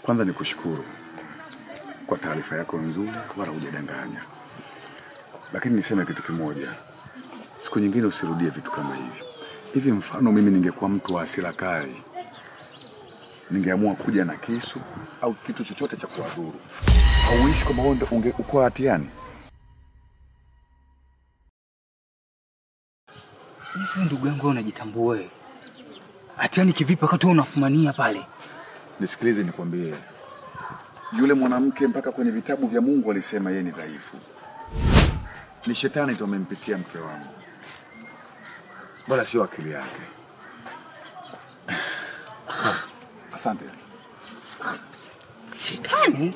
Kwanza nikushukuru kwa taarifa yako nzuri, wala hujadanganya. Lakini niseme kitu kimoja. Siku nyingine usirudie vitu kama hivi. Hivi mfano mimi ningekuwa mtu wa hasira kali, ningeamua kuja na kisu au kitu chochote cha kuwadhuru. Hauishi kama wewe ungekuwa hatiani? Hivi ndugu yangu unajitambua wewe? Hatiani kivipi wakati unafumania pale? Nisikilize nikwambie. Yule mwanamke mpaka kwenye vitabu vya Mungu alisema yeye ni dhaifu. Ni shetani tu amempitia mke wangu. Bala sio akili yake. Asante. Shetani?